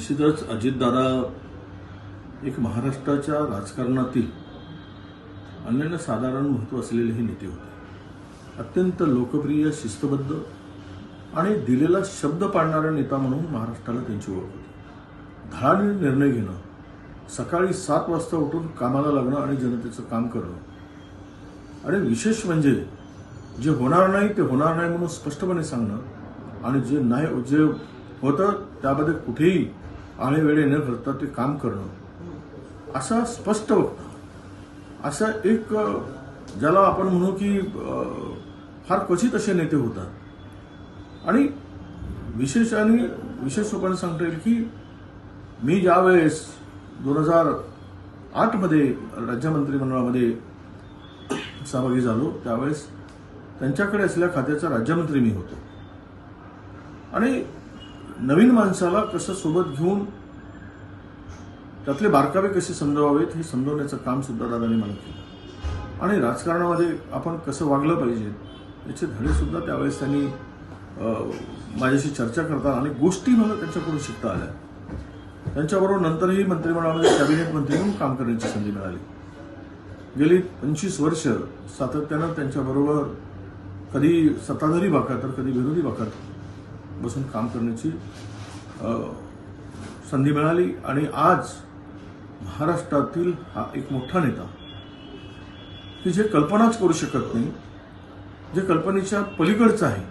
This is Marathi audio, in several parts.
निश्चितच अजितदादा एक महाराष्ट्राच्या राजकारणातील अनन्यसाधारण महत्त्व असलेले हे नेते होते. अत्यंत लोकप्रिय, शिस्तबद्ध आणि दिलेला शब्द पाळणारा नेता म्हणून महाराष्ट्राला त्यांची ओळख होती. धडाडीने निर्णय घेणं, सकाळी 7 वाजता उठून कामाला लागणं आणि जनतेचं काम करणं आणि विशेष म्हणजे जे होणार नाही ते होणार नाही म्हणून स्पष्टपणे सांगणं आणि जे होतं त्यामध्ये कुठेही आळेवेळे न करता ते काम करणं, असा स्पष्ट वक्ता, असा एक ज्याला आपण म्हणू की फार क्वचित असे नेते होतात. आणि विशेष रूपाने सांगता येईल की मी ज्यावेळेस 2008 मध्ये राज्य मंत्रिमंडळामध्ये सहभागी झालो त्यावेळेस त्यांच्याकडे असलेल्या खात्याचा राज्यमंत्री मी होतो. आणि नवीन माणसाला कसं सोबत घेऊन त्यातले बारकावे कसे समजवावेत हे समजवण्याचं काम सुद्धा दादांनी मला केलं. आणि राजकारणामध्ये आपण कसं वागलं पाहिजे याचे धडे सुद्धा त्यावेळेस त्यांनी माझ्याशी चर्चा करतात आणि गोष्टी मला त्यांच्याकडून शिकता आल्या. त्यांच्याबरोबर नंतरही मंत्रिमंडळामध्ये कॅबिनेट मंत्री म्हणून काम करण्याची संधी मिळाली. गेली 25 वर्ष सातत्यानं त्यांच्याबरोबर कधी सत्ताधारी बाकात तर कधी विरोधी बाकात बसून काम करण्याची संधी मिळाली. आणि आज महाराष्ट्रातील हा एक मोठा नेता की जे कल्पनाच करू शकत नाही, जे कल्पनेच्या पलीकडचं आहे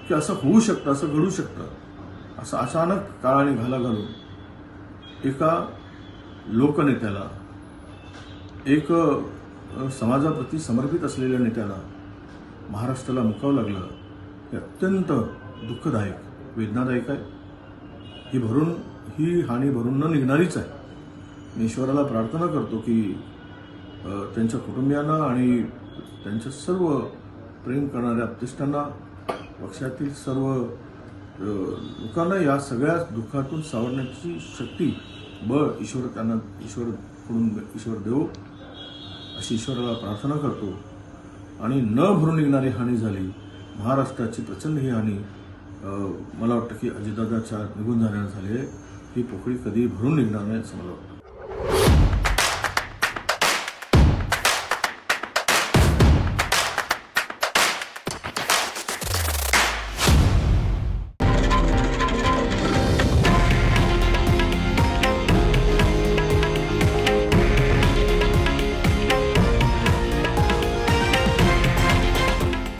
की असं होऊ शकतं, असं घडू शकतं, असं अचानक काळाने घाला घालून एका लोकनेत्याला, एक समाजाप्रती समर्पित असलेल्या नेत्याला महाराष्ट्राला मुकावं लागलं हे अत्यंत दुःखदायक, वेदनादायक आहे. ही हानी भरून न निघणारीच आहे. मी ईश्वराला प्रार्थना करतो की त्यांच्या कुटुंबियांना आणि त्यांच्या सर्व प्रेम करणाऱ्या आप्तेष्टांना, पक्षातील सर्व लोकांना या सगळ्या दुःखातून सावरण्याची शक्ती, बळ ईश्वर देवो अशी ईश्वराला प्रार्थना करतो. आणि न भरून निघणारी हानी झाली महाराष्ट्राची, प्रचंड ही हानी मला वाटतं की अजितदादाच्या निघून जाण्याने झाली आहे. ही पोकळी कधी भरून निघणार नाही असं मला वाटतं.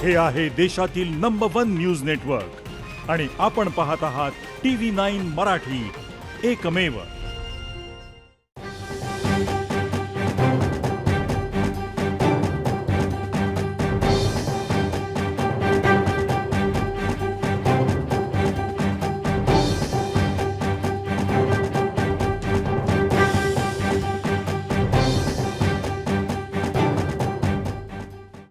हे आहे देशातील नंबर 1 न्यूज नेटवर्क आणि आपण पाहत आहात TV9 मराठी, एकमेव.